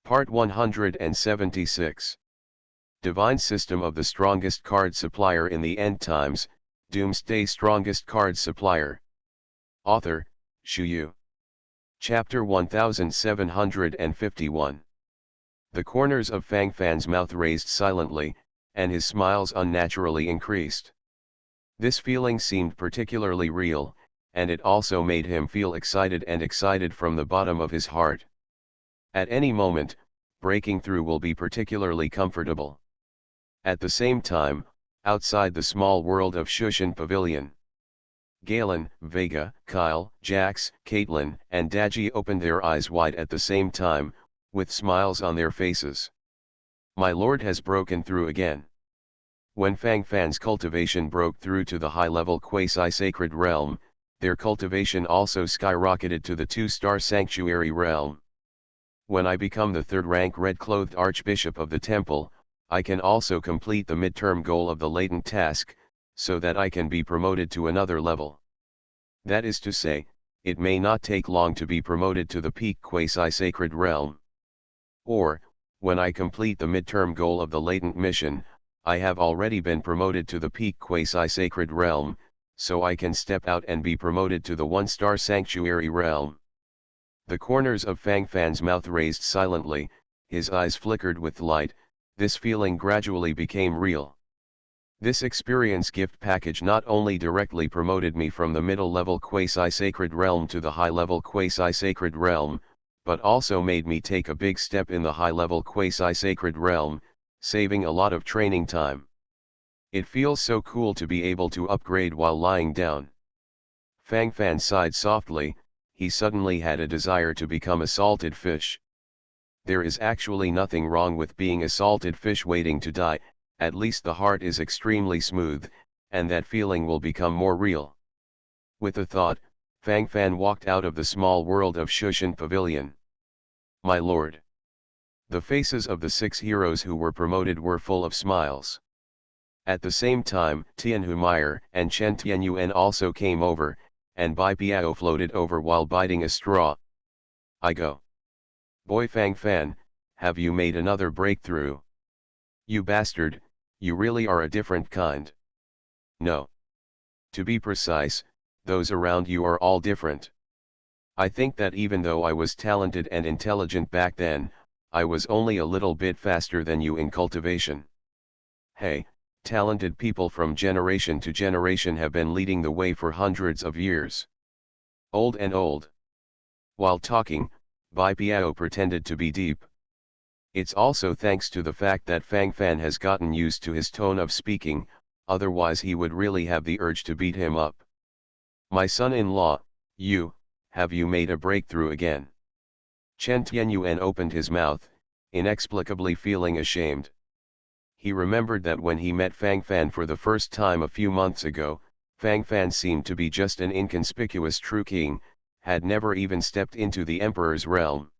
Part 176. Divine System of the Strongest Card Supplier in the End Times, Doomsday Strongest Card Supplier. Author, Shu Yu. Chapter 1751. The corners of Fang Fan's mouth raised silently, and his smiles unnaturally increased. This feeling seemed particularly real, and it also made him feel excited from the bottom of his heart. At any moment, breaking through will be particularly comfortable. At the same time, outside the small world of Shushan Pavilion, Galen, Vega, Kyle, Jax, Caitlin, and Daji opened their eyes wide at the same time, with smiles on their faces. My lord has broken through again. When Fang Fan's cultivation broke through to the high-level quasi-sacred realm, their cultivation also skyrocketed to the 2-star sanctuary realm. When I become the third-rank red-clothed archbishop of the temple, I can also complete the midterm goal of the latent task, so that I can be promoted to another level. That is to say, it may not take long to be promoted to the peak quasi-sacred realm. Or, when I complete the midterm goal of the latent mission, I have already been promoted to the peak quasi-sacred realm, so I can step out and be promoted to the 1-star sanctuary realm. The corners of Fang Fan's mouth raised silently, his eyes flickered with light. This feeling gradually became real. This experience gift package not only directly promoted me from the middle-level quasi-sacred realm to the high-level quasi-sacred realm, but also made me take a big step in the high-level quasi-sacred realm, saving a lot of training time. It feels so cool to be able to upgrade while lying down. Fang Fan sighed softly. He suddenly had a desire to become a salted fish. There is actually nothing wrong with being a salted fish waiting to die, at least the heart is extremely smooth, and that feeling will become more real. With a thought, Fang Fan walked out of the small world of Shushan Pavilion. My lord. The faces of the 6 heroes who were promoted were full of smiles. At the same time, Tianhu Meyer and Chen Tianyuan also came over, and Bai Piao floated over while biting a straw. I go. Boy Fang Fan, have you made another breakthrough? You bastard, you really are a different kind. No. To be precise, those around you are all different. I think that even though I was talented and intelligent back then, I was only a little bit faster than you in cultivation. Hey, talented people from generation to generation have been leading the way for hundreds of years. Old and old. While talking, Bai Piao pretended to be deep. It's also thanks to the fact that Fang Fan has gotten used to his tone of speaking, otherwise he would really have the urge to beat him up. My son-in-law, have you made a breakthrough again? Chen Tianyuan opened his mouth, inexplicably feeling ashamed. He remembered that when he met Fang Fan for the first time a few months ago, Fang Fan seemed to be just an inconspicuous true king, had never even stepped into the emperor's realm.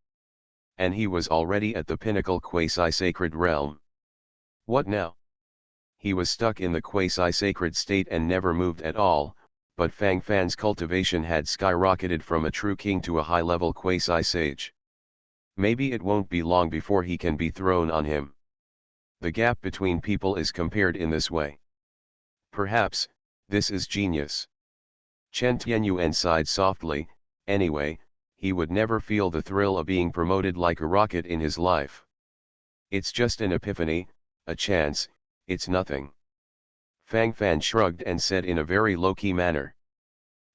And he was already at the pinnacle quasi-sacred realm. What now? He was stuck in the quasi-sacred state and never moved at all, but Fang Fan's cultivation had skyrocketed from a true king to a high-level quasi-sage. Maybe it won't be long before he can be thrown on him. The gap between people is compared in this way. Perhaps, this is genius. Chen Tianyuan sighed softly. Anyway, he would never feel the thrill of being promoted like a rocket in his life. It's just an epiphany, a chance, it's nothing. Fang Fan shrugged and said in a very low-key manner.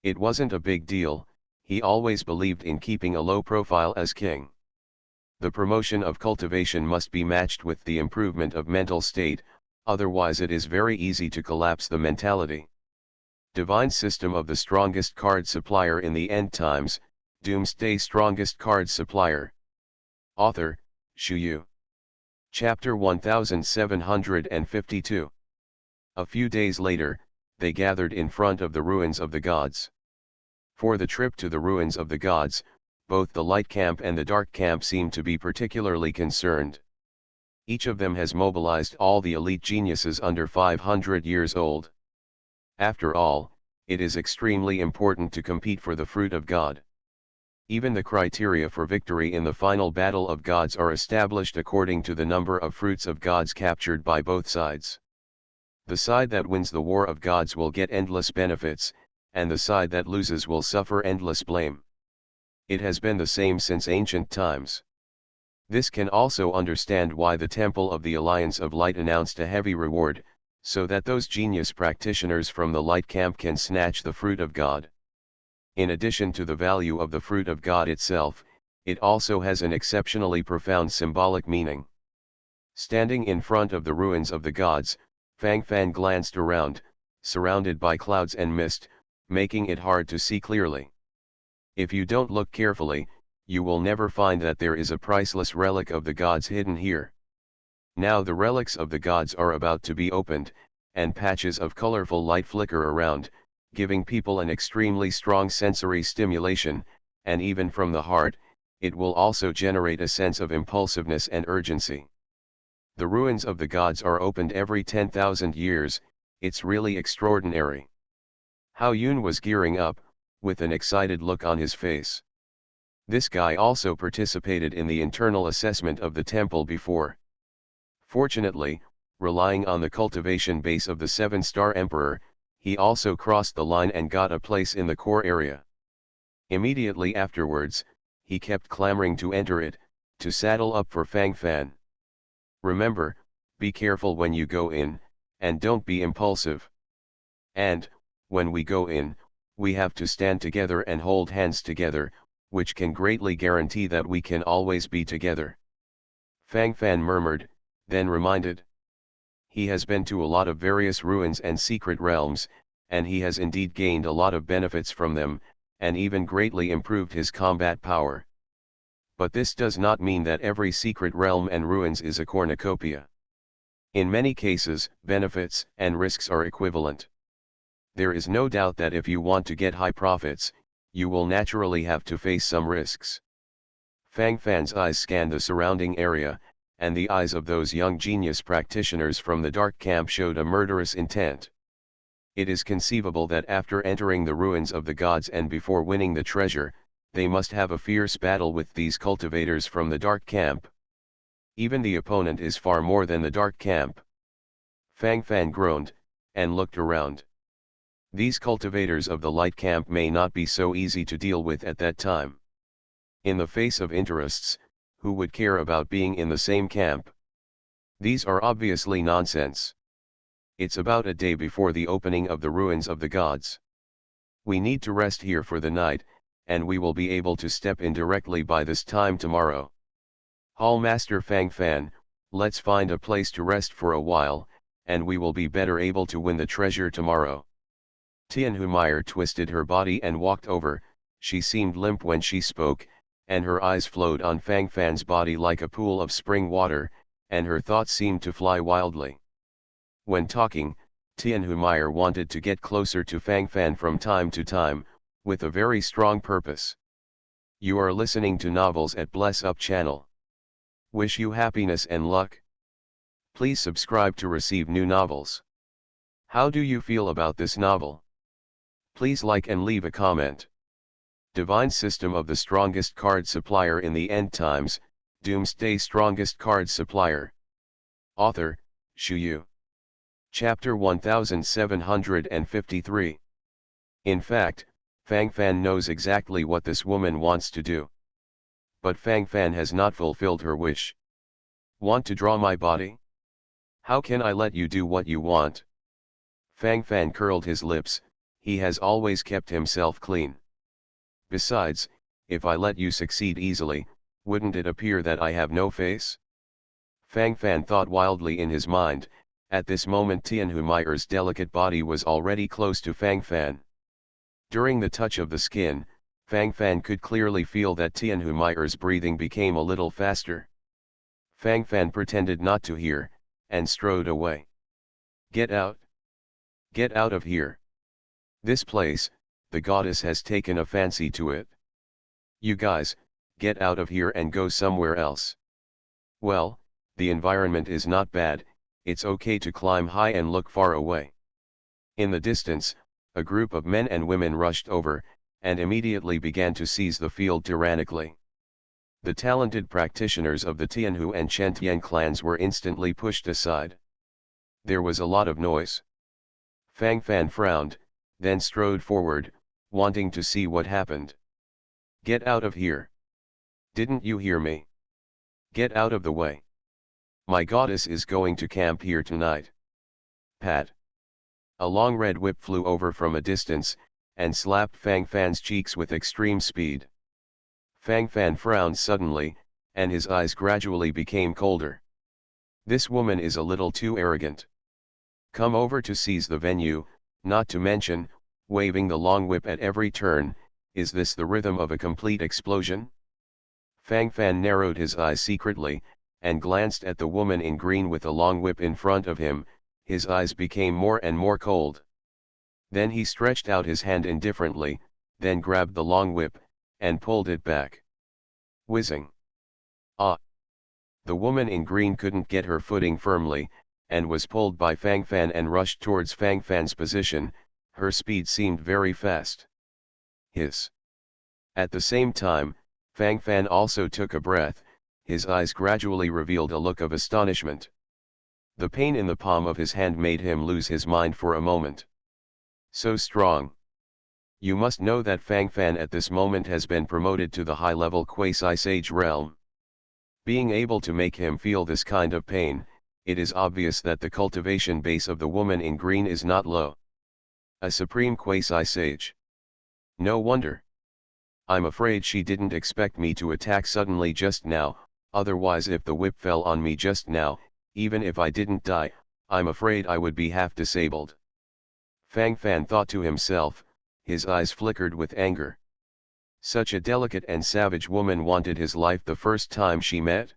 It wasn't a big deal, he always believed in keeping a low profile as king. The promotion of cultivation must be matched with the improvement of mental state, otherwise it is very easy to collapse the mentality. Divine System of the Strongest Card Supplier in the End Times, Doomsday Strongest Card Supplier. Author, Shu Yu. Chapter 1752. A few days later, they gathered in front of the ruins of the gods. For the trip to the ruins of the gods, both the light camp and the dark camp seem to be particularly concerned. Each of them has mobilized all the elite geniuses under 500 years old. After all, it is extremely important to compete for the fruit of God. Even the criteria for victory in the final battle of gods are established according to the number of fruits of gods captured by both sides. The side that wins the war of gods will get endless benefits, and the side that loses will suffer endless blame. It has been the same since ancient times. This can also understand why the Temple of the Alliance of Light announced a heavy reward, so that those genius practitioners from the Light Camp can snatch the fruit of God. In addition to the value of the fruit of God itself, it also has an exceptionally profound symbolic meaning. Standing in front of the ruins of the gods, Fang Fan glanced around, surrounded by clouds and mist, making it hard to see clearly. If you don't look carefully, you will never find that there is a priceless relic of the gods hidden here. Now the relics of the gods are about to be opened, and patches of colorful light flicker around, giving people an extremely strong sensory stimulation, and even from the heart, it will also generate a sense of impulsiveness and urgency. The ruins of the gods are opened every 10,000 years, it's really extraordinary. Hao Yun was gearing up, with an excited look on his face. This guy also participated in the internal assessment of the temple before. Fortunately, relying on the cultivation base of the 7-star Emperor, he also crossed the line and got a place in the core area. Immediately afterwards, he kept clamoring to enter it, to saddle up for Fang Fan. Remember, be careful when you go in, and don't be impulsive. And, when we go in, we have to stand together and hold hands together, which can greatly guarantee that we can always be together. Fang Fan murmured, then reminded. He has been to a lot of various ruins and secret realms, and he has indeed gained a lot of benefits from them, and even greatly improved his combat power. But this does not mean that every secret realm and ruins is a cornucopia. In many cases, benefits and risks are equivalent. There is no doubt that if you want to get high profits, you will naturally have to face some risks. Fang Fan's eyes scanned the surrounding area, and the eyes of those young genius practitioners from the dark camp showed a murderous intent. It is conceivable that after entering the ruins of the gods and before winning the treasure, they must have a fierce battle with these cultivators from the dark camp. Even the opponent is far more than the dark camp. Fang Fan groaned, and looked around. These cultivators of the light camp may not be so easy to deal with at that time. In the face of interests, who would care about being in the same camp? These are obviously nonsense. It's about a day before the opening of the ruins of the gods. We need to rest here for the night, and we will be able to step in directly by this time tomorrow. Hall Master Fang Fan, let's find a place to rest for a while, and we will be better able to win the treasure tomorrow. Tianhumeyer twisted her body and walked over. She seemed limp when she spoke, and her eyes flowed on Fang Fan's body like a pool of spring water, and her thoughts seemed to fly wildly. When talking, Tianhumeyer wanted to get closer to Fang Fan from time to time, with a very strong purpose. You are listening to Novels at Bless Up channel. Wish you happiness and luck. Please subscribe to receive new novels. How do you feel about this novel? Please like and leave a comment. Divine System of the Strongest Card Supplier in the End Times, Doomsday Strongest Card Supplier. Author, Shu Yu. Chapter 1753. In fact, Fang Fan knows exactly what this woman wants to do. But Fang Fan has not fulfilled her wish. Want to draw my body? How can I let you do what you want? Fang Fan curled his lips. He has always kept himself clean. Besides, if I let you succeed easily, wouldn't it appear that I have no face? Fang Fan thought wildly in his mind. At this moment Tianhumeyer's delicate body was already close to Fang Fan. During the touch of the skin, Fang Fan could clearly feel that Tianhumeyer's breathing became a little faster. Fang Fan pretended not to hear, and strode away. Get out! Get out of here! This place, the goddess has taken a fancy to it. You guys, get out of here and go somewhere else. Well, the environment is not bad, it's okay to climb high and look far away. In the distance, a group of men and women rushed over, and immediately began to seize the field tyrannically. The talented practitioners of the Tianhu and Chentian clans were instantly pushed aside. There was a lot of noise. Fang Fan frowned, then strode forward, wanting to see what happened. "Get out of here! Didn't you hear me? Get out of the way! My goddess is going to camp here tonight." Pat. A long red whip flew over from a distance, and slapped Fang Fan's cheeks with extreme speed. Fang Fan frowned suddenly, and his eyes gradually became colder. "This woman is a little too arrogant. Come over to seize the venue, not to mention, waving the long whip at every turn. Is this the rhythm of a complete explosion?" Fang Fan narrowed his eyes secretly, and glanced at the woman in green with a long whip in front of him. His eyes became more and more cold. Then he stretched out his hand indifferently, then grabbed the long whip, and pulled it back. Whizzing. Ah! The woman in green couldn't get her footing firmly, and was pulled by Fang Fan and rushed towards Fang Fan's position. Her speed seemed very fast. Hiss. At the same time, Fang Fan also took a breath. His eyes gradually revealed a look of astonishment. The pain in the palm of his hand made him lose his mind for a moment. So strong. You must know that Fang Fan at this moment has been promoted to the high-level quasi-sage realm. Being able to make him feel this kind of pain, it is obvious that the cultivation base of the woman in green is not low. A supreme quasi-sage. No wonder. I'm afraid she didn't expect me to attack suddenly just now, otherwise if the whip fell on me just now, even if I didn't die, I'm afraid I would be half disabled. Fang Fan thought to himself, his eyes flickered with anger. Such a delicate and savage woman wanted his life the first time she met?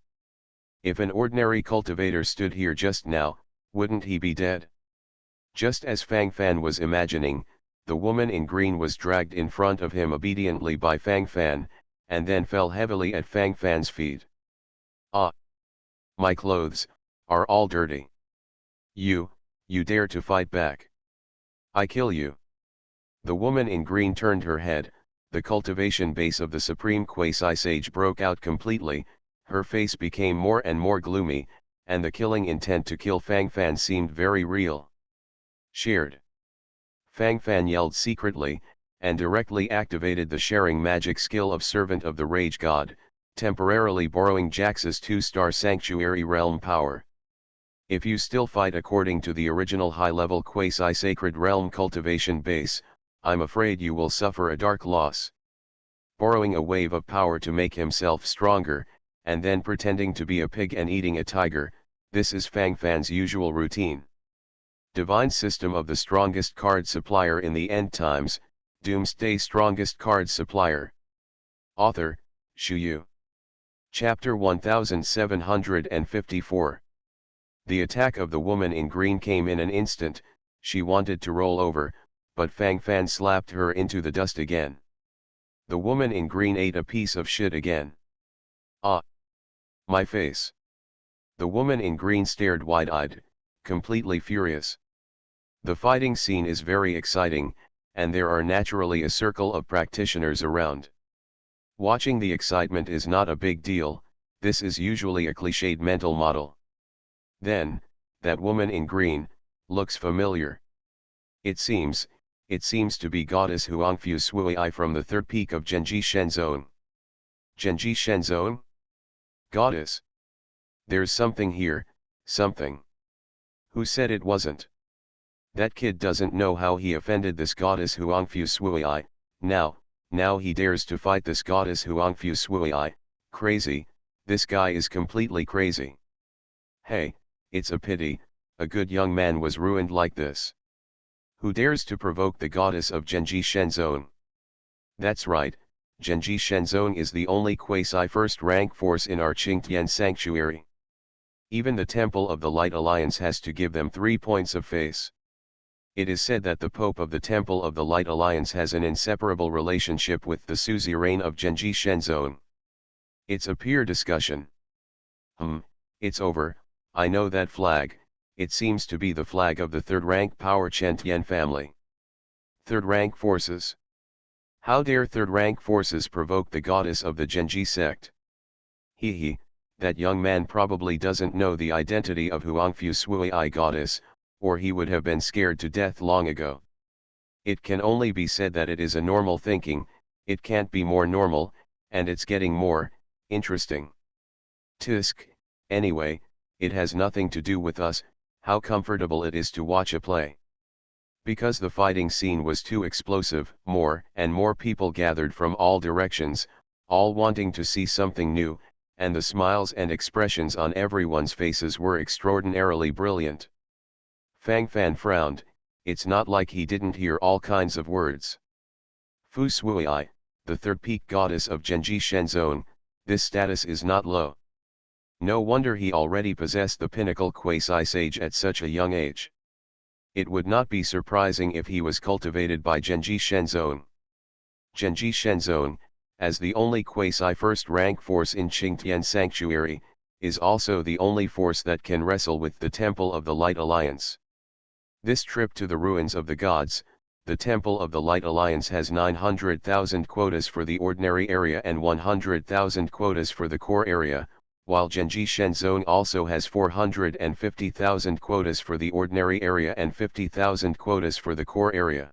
If an ordinary cultivator stood here just now, wouldn't he be dead? Just as Fang Fan was imagining, the woman in green was dragged in front of him obediently by Fang Fan, and then fell heavily at Fang Fan's feet. "Ah! My clothes are all dirty. You dare to fight back? I kill you." The woman in green turned her head. The cultivation base of the supreme quasi-sage broke out completely. Her face became more and more gloomy, and the killing intent to kill Fang Fan seemed very real. Shared. Fang Fan yelled secretly, and directly activated the sharing magic skill of Servant of the Rage God, temporarily borrowing Jax's 2-star Sanctuary Realm power. If you still fight according to the original high-level quasi-sacred realm cultivation base, I'm afraid you will suffer a dark loss. Borrowing a wave of power to make himself stronger, and then pretending to be a pig and eating a tiger, this is Fang Fan's usual routine. Divine System of the Strongest Card Supplier in the End Times, Doomsday Strongest Card Supplier. Author, Shu Yu. Chapter 1754. The attack of the woman in green came in an instant. She wanted to roll over, but Fang Fan slapped her into the dust again. The woman in green ate a piece of shit again. "Ah! My face." The woman in green stared wide-eyed, completely furious. The fighting scene is very exciting, and there are naturally a circle of practitioners around. Watching the excitement is not a big deal. This is usually a cliched mental model. Then, that woman in green looks familiar. It seems to be goddess Huangfu Sui from the third peak of Genji Shenzong. Genji Shenzong? Goddess? There's something here, something. Who said it wasn't? That kid doesn't know how he offended this goddess Huangfu Sui. Now he dares to fight this goddess Huangfu Sui. Crazy, this guy is completely crazy. Hey, it's a pity, a good young man was ruined like this. Who dares to provoke the goddess of Genji Shenzong? That's right, Genji Shenzong is the only quasi-first rank force in our Qingtian sanctuary. Even the Temple of the Light Alliance has to give them 3 points of face. It is said that the Pope of the Temple of the Light Alliance has an inseparable relationship with the suzerain of Genji Shenzong. It's a peer discussion. It's over. I know that flag. It seems to be the flag of the third-rank power Chen Tian family. Third-rank forces. How dare third-rank forces provoke the goddess of the Genji sect? He, that young man probably doesn't know the identity of Huangfu Sui goddess, or he would have been scared to death long ago. It can only be said that it is a normal thinking, it can't be more normal, and it's getting more interesting. Tisk, anyway, it has nothing to do with us, how comfortable it is to watch a play. Because the fighting scene was too explosive, more and more people gathered from all directions, all wanting to see something new, and the smiles and expressions on everyone's faces were extraordinarily brilliant. Fang Fan frowned, it's not like he didn't hear all kinds of words. Fu Sui, the third peak goddess of Genji Shenzone, this status is not low. No wonder he already possessed the pinnacle quasi-sage at such a young age. It would not be surprising if he was cultivated by Genji Shenzone. Genji Shenzone, as the only quasi-first rank force in Qingtian Sanctuary, is also the only force that can wrestle with the Temple of the Light Alliance. This trip to the ruins of the gods, the Temple of the Light Alliance has 900,000 quotas for the ordinary area and 100,000 quotas for the core area, while Genji Shenzone also has 450,000 quotas for the ordinary area and 50,000 quotas for the core area.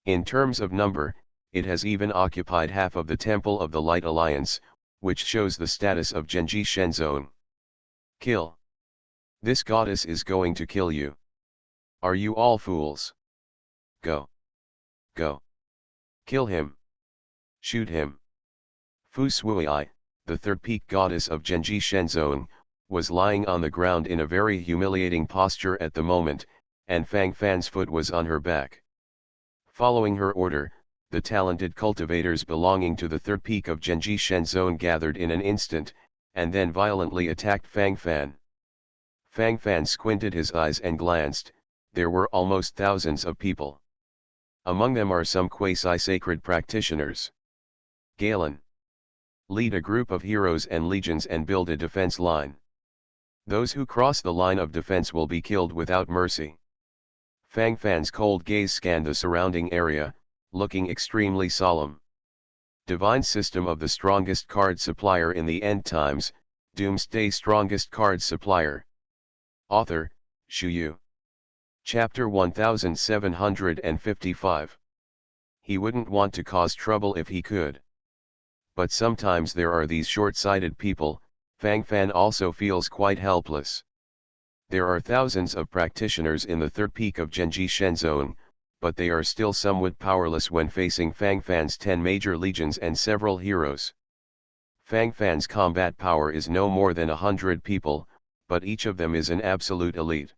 In terms of number, it has even occupied half of the Temple of the Light Alliance, which shows the status of Genji Shenzone. Kill. This goddess is going to kill you. Are you all fools? Go. Go. Kill him. Shoot him. Fu Sui, the third peak goddess of Genji Shenzone, was lying on the ground in a very humiliating posture at the moment, and Fang Fan's foot was on her back. Following her order, the talented cultivators belonging to the third peak of Genji Shenzone gathered in an instant, and then violently attacked Fang Fan. Fang Fan squinted his eyes and glanced, there were almost thousands of people. Among them are some quasi-sacred practitioners. Galen. Lead a group of heroes and legions and build a defense line. Those who cross the line of defense will be killed without mercy. Fang Fan's cold gaze scanned the surrounding area, looking extremely solemn. Divine system of the strongest card supplier in the end times, Doomsday strongest card supplier. Author, Shu Yu. Chapter 1755. He wouldn't want to cause trouble if he could. But sometimes there are these short-sighted people, Fang Fan also feels quite helpless. There are thousands of practitioners in the third peak of Genji Shenzone, but they are still somewhat powerless when facing Fang Fan's 10 major legions and several heroes. Fang Fan's combat power is no more than 100 people, but each of them is an absolute elite.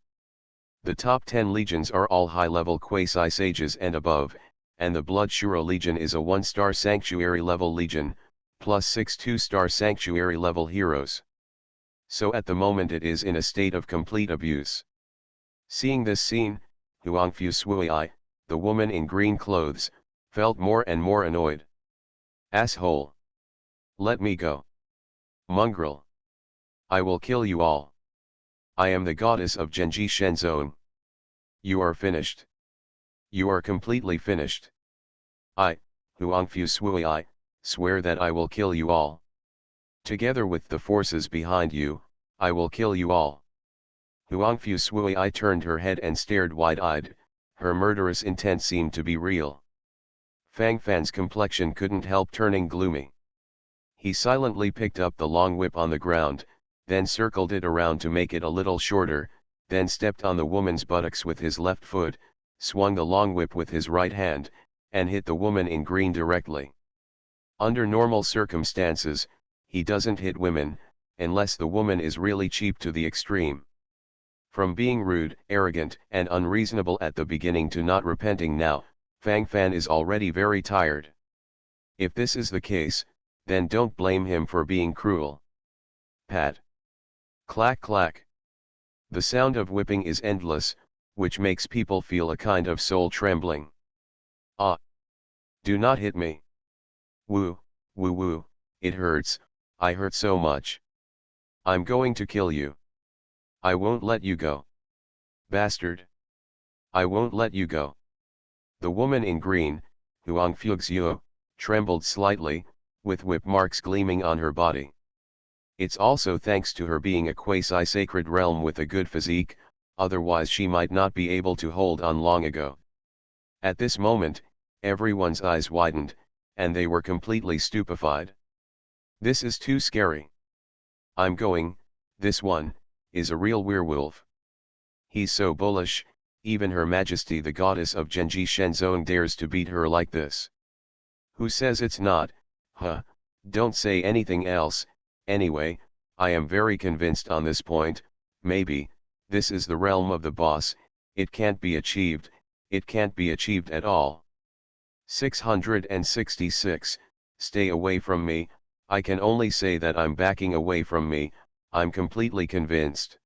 The top 10 legions are all high-level quasi-sages and above, and the Blood Shura Legion is a 1-star sanctuary level legion, plus 6 2-star sanctuary level heroes. So at the moment it is in a state of complete abuse. Seeing this scene, Huangfu Sui, the woman in green clothes, felt more and more annoyed. Asshole! Let me go. Mongrel! I will kill you all. I am the goddess of Genji Shenzone. You are finished. You are completely finished. I, Huangfu Sui, swear that I will kill you all. Together with the forces behind you, I will kill you all. Huangfu Sui turned her head and stared wide-eyed, her murderous intent seemed to be real. Fang Fan's complexion couldn't help turning gloomy. He silently picked up the long whip on the ground, then circled it around to make it a little shorter, then stepped on the woman's buttocks with his left foot, swung the long whip with his right hand, and hit the woman in green directly. Under normal circumstances, he doesn't hit women, unless the woman is really cheap to the extreme. From being rude, arrogant, and unreasonable at the beginning to not repenting now, Fang Fan is already very tired. If this is the case, then don't blame him for being cruel. Pat. Clack clack. The sound of whipping is endless, which makes people feel a kind of soul trembling. Ah! Do not hit me. Woo, woo woo, it hurts, I hurt so much. I'm going to kill you. I won't let you go. Bastard. I won't let you go. The woman in green, Huang Fuxiu trembled slightly, with whip marks gleaming on her body. It's also thanks to her being a quasi-sacred realm with a good physique, otherwise she might not be able to hold on long ago. At this moment, everyone's eyes widened, and they were completely stupefied. This is too scary. I'm going, this one, is a real werewolf. He's so bullish, even Her Majesty the Goddess of Genji Shenzong dares to beat her like this. Who says it's not? Huh, don't say anything else. Anyway, I am very convinced on this point. Maybe, this is the realm of the boss, it can't be achieved at all. 666, stay away from me, I can only say that I'm backing away from me, I'm completely convinced.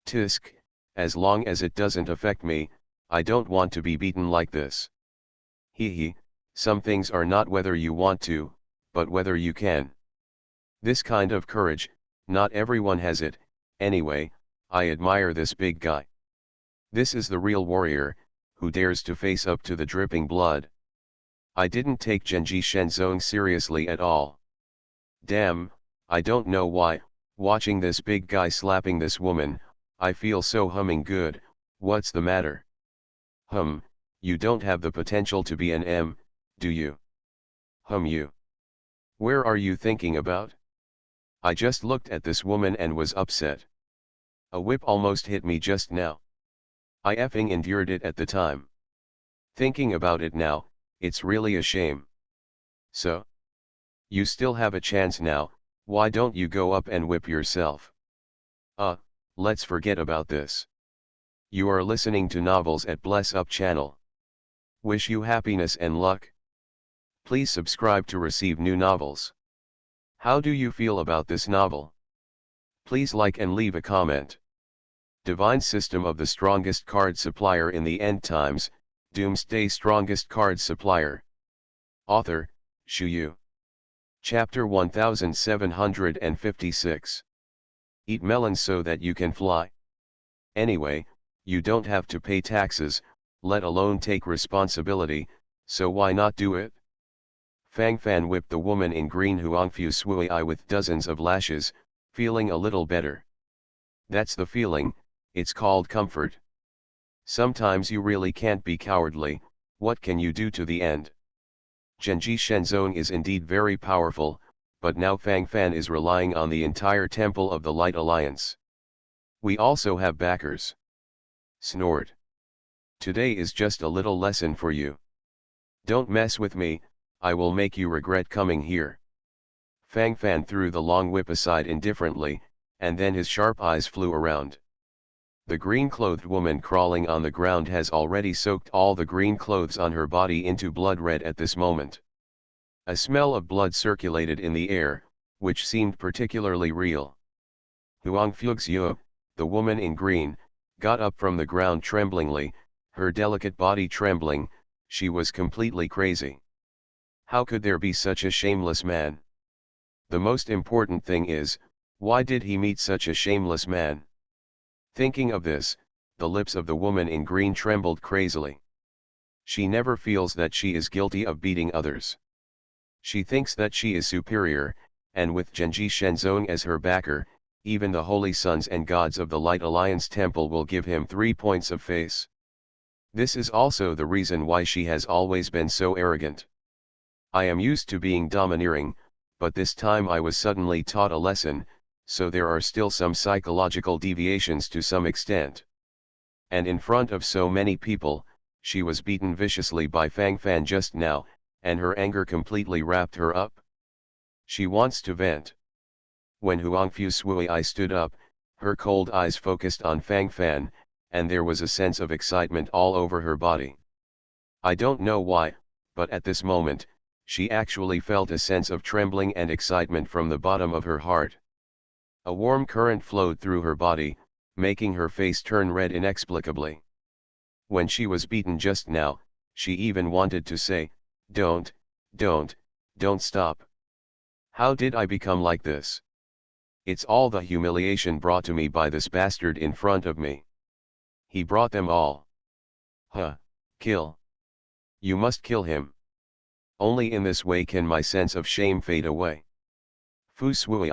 Tisk, as long as it doesn't affect me, I don't want to be beaten like this. Hee, some things are not whether you want to, but whether you can. This kind of courage, not everyone has it. Anyway, I admire this big guy. This is the real warrior, who dares to face up to the dripping blood. I didn't take Genji Shenzong seriously at all. Damn, I don't know why, watching this big guy slapping this woman, I feel so humming good. What's the matter? You don't have the potential to be an M, do you? You. Where are you thinking about? I just looked at this woman and was upset. A whip almost hit me just now. I effing endured it at the time. Thinking about it now, it's really a shame. So? You still have a chance now, why don't you go up and whip yourself? Let's forget about this. You are listening to Novels at Bless Up channel. Wish you happiness and luck. Please subscribe to receive new novels. How do you feel about this novel? Please like and leave a comment. Divine System of the Strongest Card Supplier in the End Times, Doomsday Strongest Card Supplier. Author, Shu Yu. Chapter 1756. Eat melons so that you can fly. Anyway, you don't have to pay taxes, let alone take responsibility, so why not do it? Fang Fan whipped the woman in green Huangfu Sui with dozens of lashes, feeling a little better. That's the feeling, it's called comfort. Sometimes you really can't be cowardly, what can you do to the end? Genji Shenzong is indeed very powerful, but now Fang Fan is relying on the entire Temple of the Light Alliance. We also have backers. Snort. Today is just a little lesson for you. Don't mess with me, I will make you regret coming here. Fang Fan threw the long whip aside indifferently, and then his sharp eyes flew around. The green-clothed woman crawling on the ground has already soaked all the green clothes on her body into blood red at this moment. A smell of blood circulated in the air, which seemed particularly real. Huang Fuxiu, the woman in green, got up from the ground tremblingly, her delicate body trembling, she was completely crazy. How could there be such a shameless man? The most important thing is, why did he meet such a shameless man? Thinking of this, the lips of the woman in green trembled crazily. She never feels that she is guilty of beating others. She thinks that she is superior, and with Genji Shenzong as her backer, even the holy sons and gods of the Light Alliance Temple will give him 3 points of face. This is also the reason why she has always been so arrogant. I am used to being domineering, but this time I was suddenly taught a lesson, so there are still some psychological deviations to some extent. And in front of so many people, she was beaten viciously by Fang Fan just now, and her anger completely wrapped her up. She wants to vent. When Huangfu Sui stood up, her cold eyes focused on Fang Fan, and there was a sense of excitement all over her body. I don't know why, but at this moment, she actually felt a sense of trembling and excitement from the bottom of her heart. A warm current flowed through her body, making her face turn red inexplicably. When she was beaten just now, she even wanted to say, don't stop. How did I become like this? It's all the humiliation brought to me by this bastard in front of me. He brought them all. Kill. You must kill him. Only in this way can my sense of shame fade away. Fu Sui,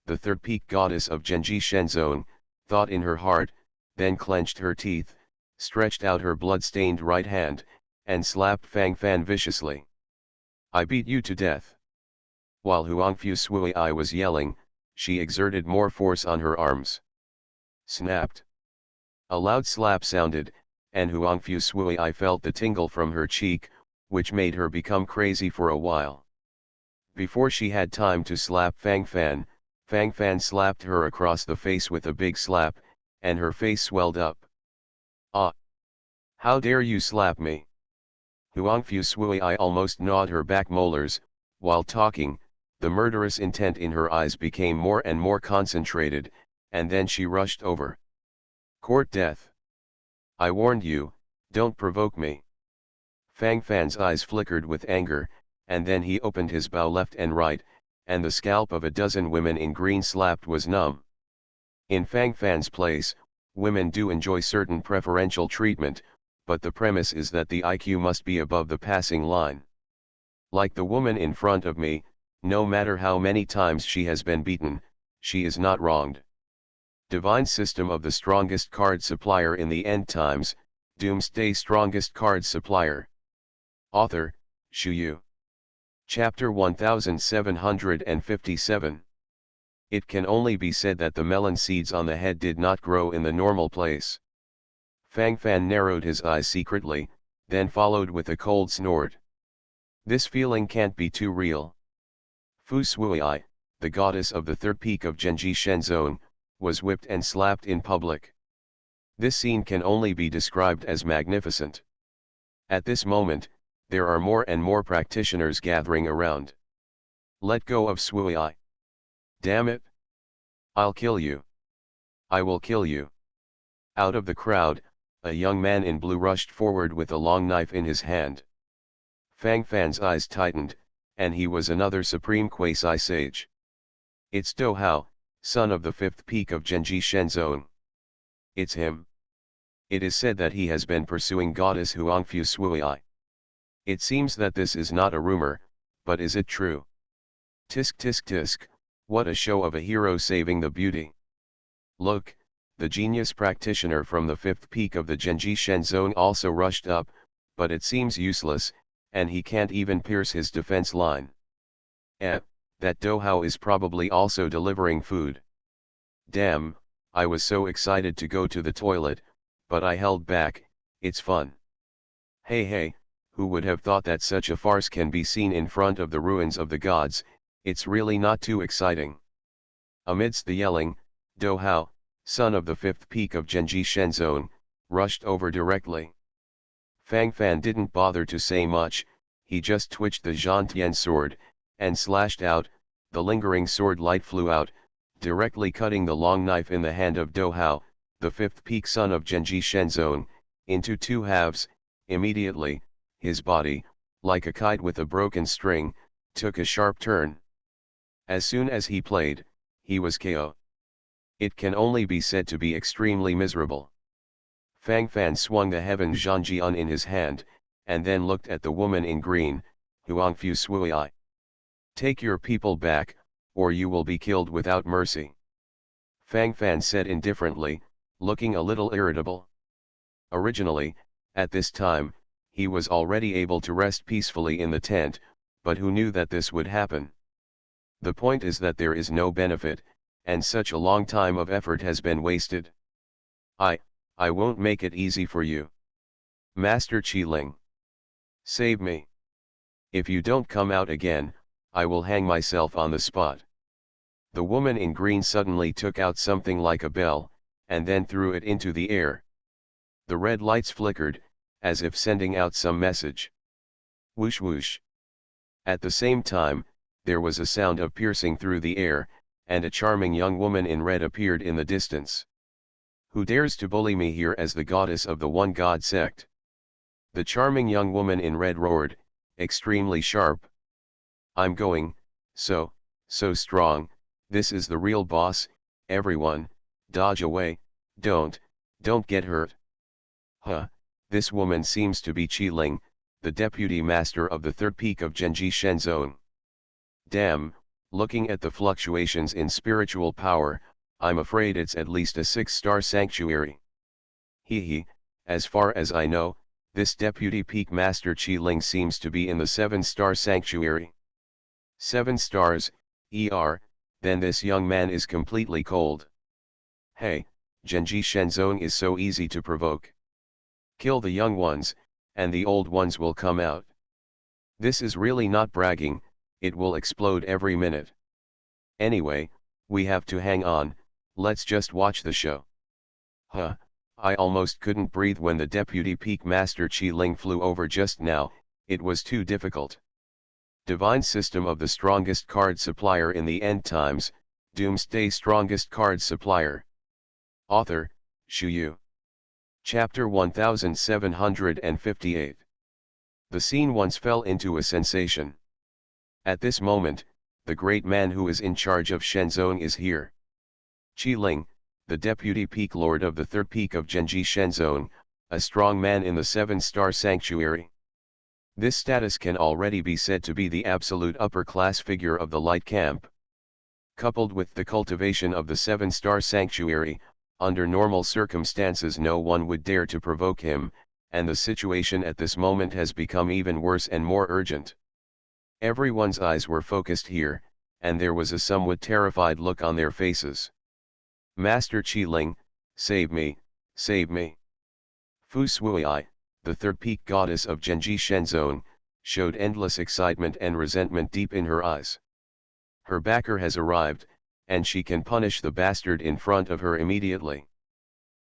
the third peak goddess of Genji Shenzong, thought in her heart, then clenched her teeth, stretched out her blood-stained right hand, and slapped Fang Fan viciously. I beat you to death. While Huangfu Sui was yelling, she exerted more force on her arms. Snapped. A loud slap sounded, and Huangfu Sui felt the tingle from her cheek, which made her become crazy for a while. Before she had time to slap Fang Fan slapped her across the face with a big slap, and her face swelled up. Ah! How dare you slap me? Huangfu Sui almost gnawed her back molars. While talking, the murderous intent in her eyes became more and more concentrated, and then she rushed over. Court death. I warned you, don't provoke me. Fang Fan's eyes flickered with anger, and then he opened his bow left and right, and the scalp of a dozen women in green slapped was numb. In Fang Fan's place, women do enjoy certain preferential treatment, but the premise is that the IQ must be above the passing line. Like the woman in front of me, no matter how many times she has been beaten, she is not wronged. Divine System of the Strongest Card Supplier in the End Times, Doomsday Strongest Card Supplier. Author, Shu Yu. Chapter 1757. It can only be said that the melon seeds on the head did not grow in the normal place. Fang Fan narrowed his eyes secretly, then followed with a cold snort. This feeling can't be too real. Fu Sui, the goddess of the third peak of Genji Shenzong, was whipped and slapped in public. This scene can only be described as magnificent. At this moment, there are more and more practitioners gathering around. Let go of Sui. Damn it! I'll kill you. I will kill you. Out of the crowd, a young man in blue rushed forward with a long knife in his hand. Fang Fan's eyes tightened, and he was another supreme quasi-sage. It's Do Hao, son of the fifth peak of Genji Shenzong. It's him. It is said that he has been pursuing goddess Huangfu Sui. It seems that this is not a rumor, but is it true? Tisk tisk tisk, what a show of a hero saving the beauty. Look, the genius practitioner from the fifth peak of the Genji Shenzong also rushed up, but it seems useless, and he can't even pierce his defense line. That Do Hao is probably also delivering food. Damn, I was so excited to go to the toilet, but I held back. It's fun. Hey, who would have thought that such a farce can be seen in front of the ruins of the gods? It's really not too exciting. Amidst the yelling, Do Hao, son of the fifth peak of Genji Shenzong, rushed over directly. Fang Fan didn't bother to say much, he just twitched the Zhantian sword, and slashed out. The lingering sword light flew out, directly cutting the long knife in the hand of Do Hao, the fifth peak son of Genji Shenzong, into two halves. Immediately, his body, like a kite with a broken string, took a sharp turn. As soon as he played, he was KO. It can only be said to be extremely miserable. Fang Fan swung the heaven Zhanjian in his hand, and then looked at the woman in green, Huangfu Sui. Take your people back, or you will be killed without mercy. Fang Fan said indifferently, looking a little irritable. Originally, at this time, he was already able to rest peacefully in the tent, but who knew that this would happen? The point is that there is no benefit, and such a long time of effort has been wasted. I won't make it easy for you. Master Qiling. Save me. If you don't come out again, I will hang myself on the spot. The woman in green suddenly took out something like a bell, and then threw it into the air. The red lights flickered, as if sending out some message. Whoosh whoosh. At the same time, there was a sound of piercing through the air, and a charming young woman in red appeared in the distance. Who dares to bully me here as the goddess of the one god sect? The charming young woman in red roared, extremely sharp. I'm going, so strong, this is the real boss, everyone, dodge away, don't get hurt. Huh, this woman seems to be Qiling, the deputy master of the third peak of Genji Shen Zone. Damn, looking at the fluctuations in spiritual power, I'm afraid it's at least a 6-star sanctuary. Hee, as far as I know, this deputy peak master Qi Ling seems to be in the 7-star sanctuary. 7 stars, then this young man is completely cold. Hey, Genji Shen Zone is so easy to provoke. Kill the young ones, and the old ones will come out. This is really not bragging, it will explode every minute. Anyway, we have to hang on, let's just watch the show. I almost couldn't breathe when the deputy peak master Qi Ling flew over just now, it was too difficult. Divine System of the Strongest Card Supplier in the End Times, Doomsday Strongest Card Supplier. Author, Shu Yu. Chapter 1758. The scene once fell into a sensation. At this moment, the great man who is in charge of Shenzone is here. Qi Ling, the deputy peak lord of the third peak of Genji Shenzone, a strong man in the 7-star sanctuary. This status can already be said to be the absolute upper-class figure of the light camp. Coupled with the cultivation of the 7-star sanctuary, under normal circumstances no one would dare to provoke him, and the situation at this moment has become even worse and more urgent. Everyone's eyes were focused here, and there was a somewhat terrified look on their faces. Master Qi Ling, save me, save me. Fu Suiai, the third peak goddess of Genji Shenzone, showed endless excitement and resentment deep in her eyes. Her backer has arrived, and she can punish the bastard in front of her immediately.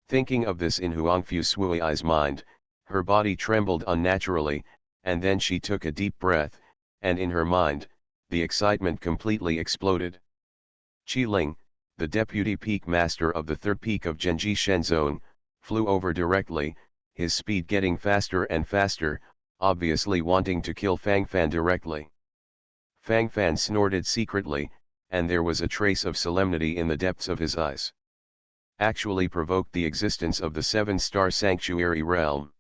Thinking of this in Huangfu Suiai's mind, her body trembled unnaturally, and then she took a deep breath, and in her mind, the excitement completely exploded. Qi Ling, the deputy peak master of the third peak of Genji Shenzone, flew over directly, his speed getting faster and faster, obviously wanting to kill Fang Fan directly. Fang Fan snorted secretly, and there was a trace of solemnity in the depths of his eyes. Actually provoked the existence of the 7-star sanctuary realm.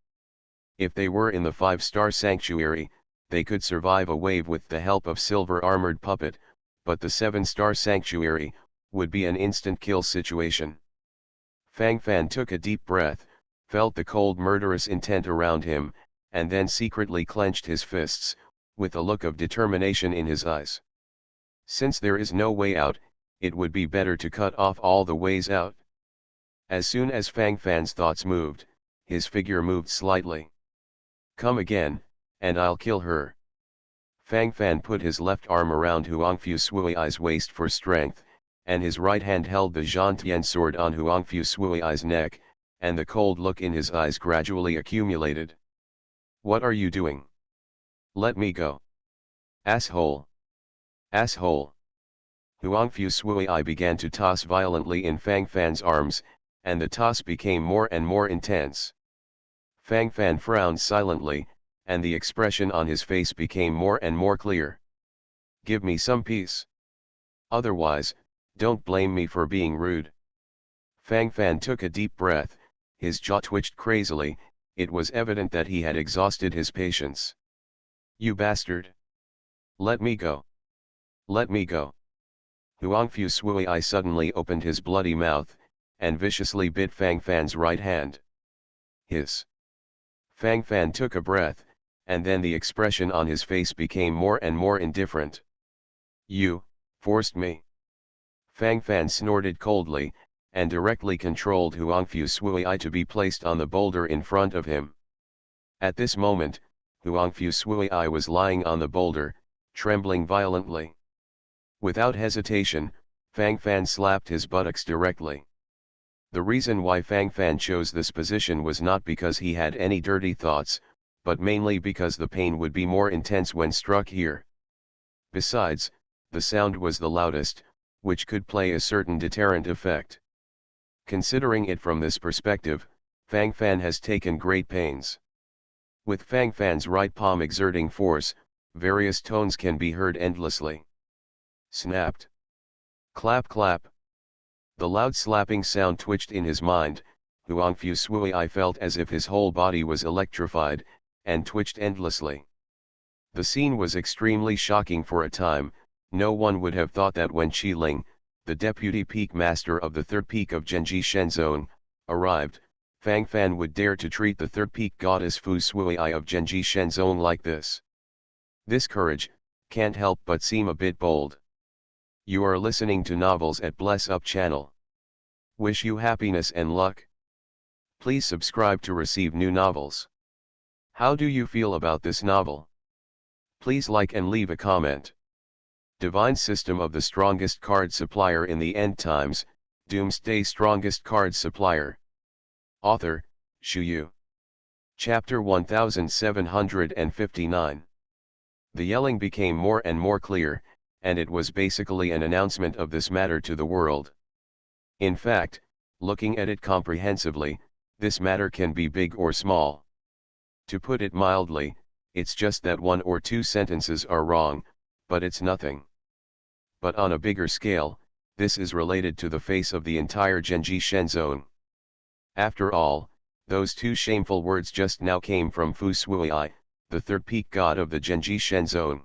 If they were in the 5-star sanctuary, they could survive a wave with the help of silver-armored puppet, but the 7-star sanctuary would be an instant kill situation. Fang Fan took a deep breath, felt the cold murderous intent around him, and then secretly clenched his fists, with a look of determination in his eyes. Since there is no way out, it would be better to cut off all the ways out. As soon as Fang Fan's thoughts moved, his figure moved slightly. Come again, and I'll kill her. Fang Fan put his left arm around Huangfu Suiai's waist for strength, and his right hand held the Zhantian sword on Huangfu Suiai's neck, and the cold look in his eyes gradually accumulated. What are you doing? Let me go. Asshole! Asshole! Huangfu Suiai began to toss violently in Fang Fan's arms, and the toss became more and more intense. Fang Fan frowned silently, and the expression on his face became more and more clear. Give me some peace. Otherwise, don't blame me for being rude. Fang Fan took a deep breath, his jaw twitched crazily, it was evident that he had exhausted his patience. You bastard! Let me go! Let me go! Huangfu Suiai suddenly opened his bloody mouth, and viciously bit Fang Fan's right hand. Hiss! Fang Fan took a breath, and then the expression on his face became more and more indifferent. You forced me. Fang Fan snorted coldly, and directly controlled Huangfu Suiai to be placed on the boulder in front of him. At this moment, Huangfu Suiai was lying on the boulder, trembling violently. Without hesitation, Fang Fan slapped his buttocks directly. The reason why Fang Fan chose this position was not because he had any dirty thoughts, but mainly because the pain would be more intense when struck here. Besides, the sound was the loudest, which could play a certain deterrent effect. Considering it from this perspective, Fang Fan has taken great pains. With Fang Fan's right palm exerting force, various tones can be heard endlessly. Snapped. Clap clap. The loud slapping sound twitched in his mind. Huangfu Suiai felt as if his whole body was electrified, and twitched endlessly. The scene was extremely shocking for a time. No one would have thought that when Qi Ling, the deputy peak master of the third peak of Genji Shen Zone, arrived, Fang Fan would dare to treat the third peak goddess Fu Sui of Genji Shen Zone like this. This courage can't help but seem a bit bold. You are listening to Novels at Bless Up channel. Wish you happiness and luck. Please subscribe to receive new novels. How do you feel about this novel? Please like and leave a comment. Divine System of the Strongest Card Supplier in the End Times, Doomsday Strongest Card Supplier. Author, Shu Yu. Chapter 1759. The yelling became more and more clear, and it was basically an announcement of this matter to the world. In fact, looking at it comprehensively, this matter can be big or small. To put it mildly, it's just that one or two sentences are wrong, but it's nothing. But on a bigger scale, this is related to the face of the entire Genji Shen Zone. After all, those two shameful words just now came from Fu Sui, the third peak god of the Genji Shen Zone.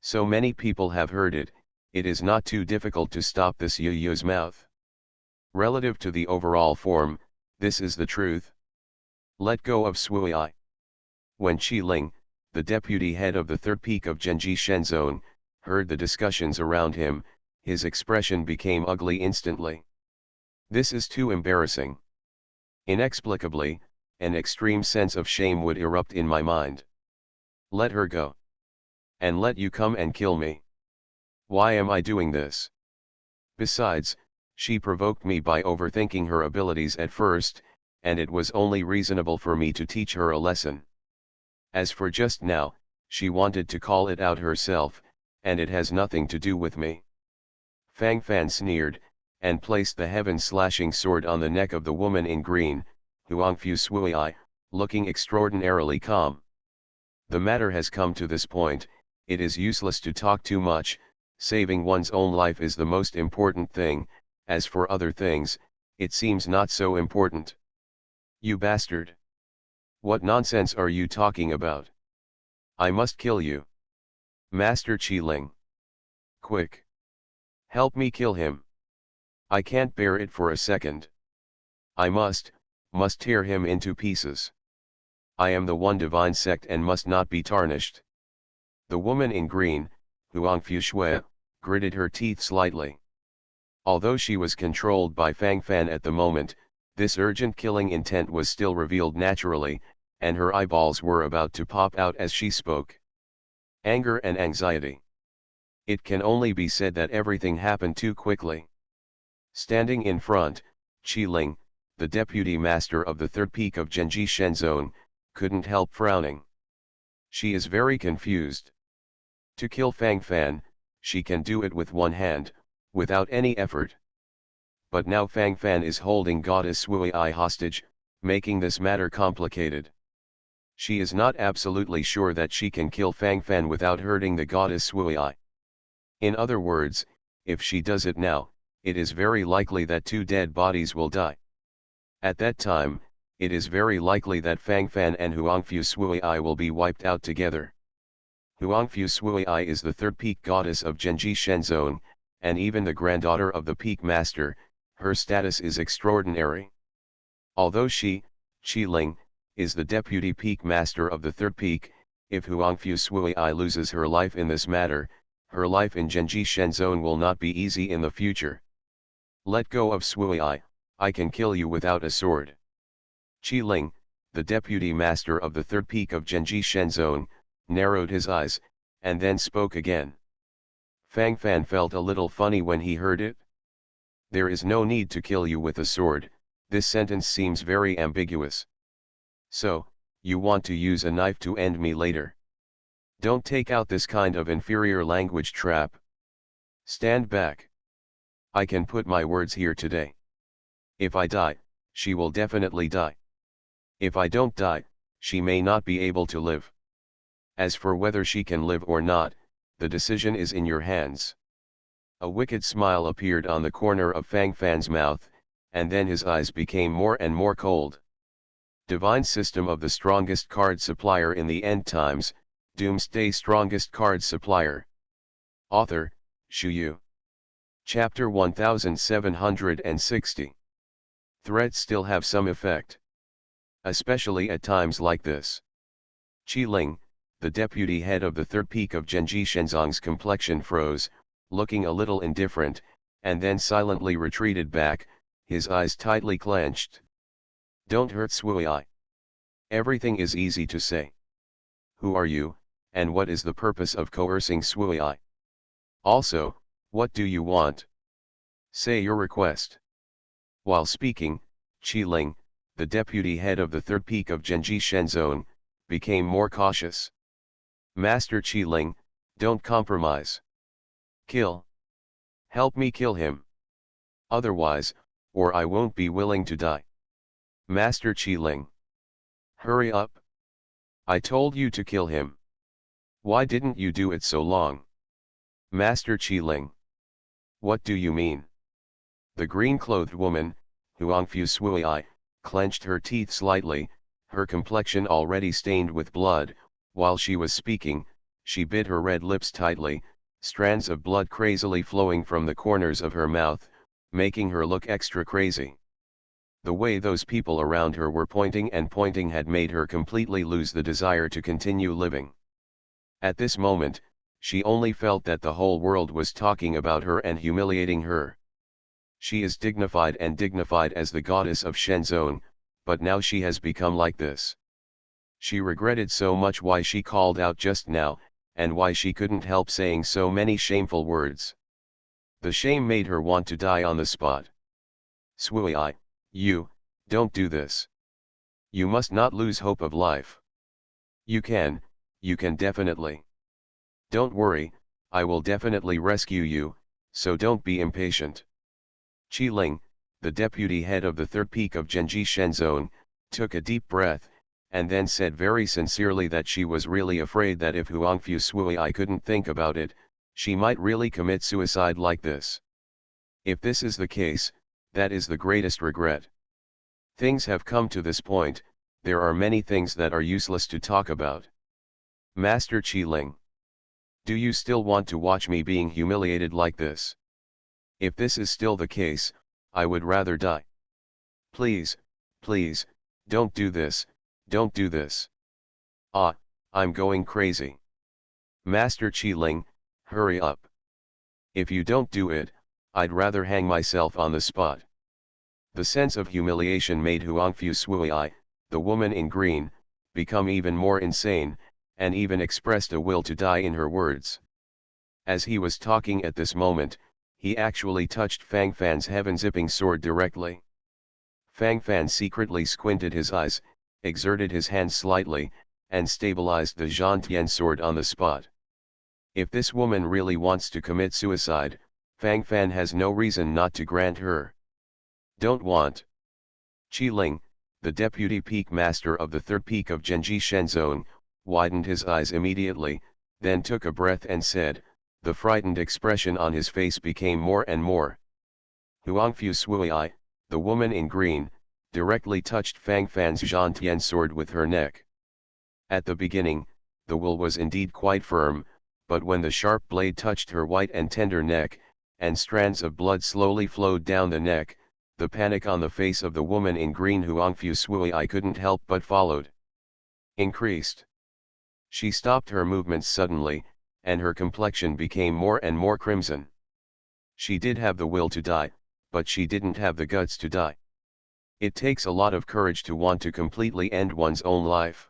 So many people have heard it, it is not too difficult to stop this Yu's mouth. Relative to the overall form, this is the truth. Let go of Sui. When Qi Ling, the deputy head of the third peak of Genji Shen Zone, heard the discussions around him, his expression became ugly instantly. This is too embarrassing. Inexplicably, an extreme sense of shame would erupt in my mind. Let her go. And let you come and kill me. Why am I doing this? Besides, she provoked me by overthinking her abilities at first, and it was only reasonable for me to teach her a lesson. As for just now, she wanted to call it out herself, and it has nothing to do with me. Fang Fan sneered, and placed the heaven-slashing sword on the neck of the woman in green, Huangfu Sui, looking extraordinarily calm. The matter has come to this point, it is useless to talk too much, saving one's own life is the most important thing, as for other things, it seems not so important. You bastard! What nonsense are you talking about? I must kill you. Master Qi Ling. Quick! Help me kill him. I can't bear it for a second. I must tear him into pieces. I am the one divine sect and must not be tarnished. The woman in green, Huangfu Shui, gritted her teeth slightly. Although she was controlled by Fang Fan at the moment, this urgent killing intent was still revealed naturally, and her eyeballs were about to pop out as she spoke. Anger and anxiety. It can only be said that everything happened too quickly. Standing in front, Qi Ling, the deputy master of the third peak of Genji Shen Zone, couldn't help frowning. She is very confused. To kill Fang Fan, she can do it with one hand, without any effort. But now Fang Fan is holding Goddess Sui hostage, making this matter complicated. She is not absolutely sure that she can kill Fang Fan without hurting the Goddess Sui. In other words, if she does it now, it is very likely that two dead bodies will die. At that time, it is very likely that Fang Fan and Huangfu Sui will be wiped out together. Huangfu Sui is the third peak goddess of Genji Shen Zone, and even the granddaughter of the peak master, her status is extraordinary. Although she, Qi Ling, is the deputy peak master of the third peak, if Huangfu Sui loses her life in this matter, her life in Genji Shen Zone will not be easy in the future. Let go of Sui, I can kill you without a sword. Qi Ling, the deputy master of the third peak of Genji Shen Zone, narrowed his eyes, and then spoke again. Fang Fan felt a little funny when he heard it. There is no need to kill you with a sword, this sentence seems very ambiguous. So, you want to use a knife to end me later. Don't take out this kind of inferior language trap. Stand back. I can put my words here today. If I die, she will definitely die. If I don't die, she may not be able to live. As for whether she can live or not, the decision is in your hands. A wicked smile appeared on the corner of Fang Fan's mouth, and then his eyes became more and more cold. Divine system of the strongest card supplier in the end times, Doomsday strongest card supplier. Author, Shu Yu. Chapter 1760. Threats still have some effect. Especially at times like this. Qi Ling, the deputy head of the third peak of Genji Shenzong's complexion froze, looking a little indifferent, and then silently retreated back, his eyes tightly clenched. Don't hurt Sui. Everything is easy to say. Who are you, and what is the purpose of coercing Sui? Also, what do you want? Say your request. While speaking, Qi Ling, the deputy head of the third peak of Genji Shenzong, became more cautious. Master Qi Ling, don't compromise. Kill. Help me kill him. Otherwise, or I won't be willing to die. Master Qi Ling. Hurry up. I told you to kill him. Why didn't you do it so long? Master Qi Ling. What do you mean? The green-clothed woman, Huangfu Sui, clenched her teeth slightly, her complexion already stained with blood. While she was speaking, she bit her red lips tightly, strands of blood crazily flowing from the corners of her mouth, making her look extra crazy. The way those people around her were pointing and pointing had made her completely lose the desire to continue living. At this moment, she only felt that the whole world was talking about her and humiliating her. She is dignified and dignified as the goddess of Shenzong, but now she has become like this. She regretted so much why she called out just now, and why she couldn't help saying so many shameful words. The shame made her want to die on the spot. Sui, you, don't do this. You must not lose hope of life. You can definitely. Don't worry, I will definitely rescue you, so don't be impatient. Qi Ling, the deputy head of the third peak of Genji Shenzong, took a deep breath, and then said very sincerely that she was really afraid that if Huangfu Sui couldn't think about it, she might really commit suicide like this. If this is the case, that is the greatest regret. Things have come to this point, there are many things that are useless to talk about. Master Qi Ling. Do you still want to watch me being humiliated like this? If this is still the case, I would rather die. Please, please, don't do this, don't do this. Ah, I'm going crazy. Master Qi Ling, hurry up. If you don't do it, I'd rather hang myself on the spot. The sense of humiliation made Huangfu Sui, the woman in green, become even more insane, and even expressed a will to die in her words. As he was talking at this moment, he actually touched Fang Fan's heaven-zipping sword directly. Fang Fan secretly squinted his eyes, exerted his hand slightly, and stabilized the Zhantian sword on the spot. If this woman really wants to commit suicide, Fang Fan has no reason not to grant her. Don't want. Qi Ling, the deputy peak master of the third peak of Genji Shenzong, widened his eyes immediately, then took a breath and said, the frightened expression on his face became more and more. Huangfu Sui, the woman in green, directly touched Fang Fan's Zhantian sword with her neck. At the beginning, the wool was indeed quite firm, but when the sharp blade touched her white and tender neck, and strands of blood slowly flowed down the neck, the panic on the face of the woman in green Huangfu Sui couldn't help but followed. Increased. She stopped her movements suddenly, and her complexion became more and more crimson. She did have the will to die, but she didn't have the guts to die. It takes a lot of courage to want to completely end one's own life.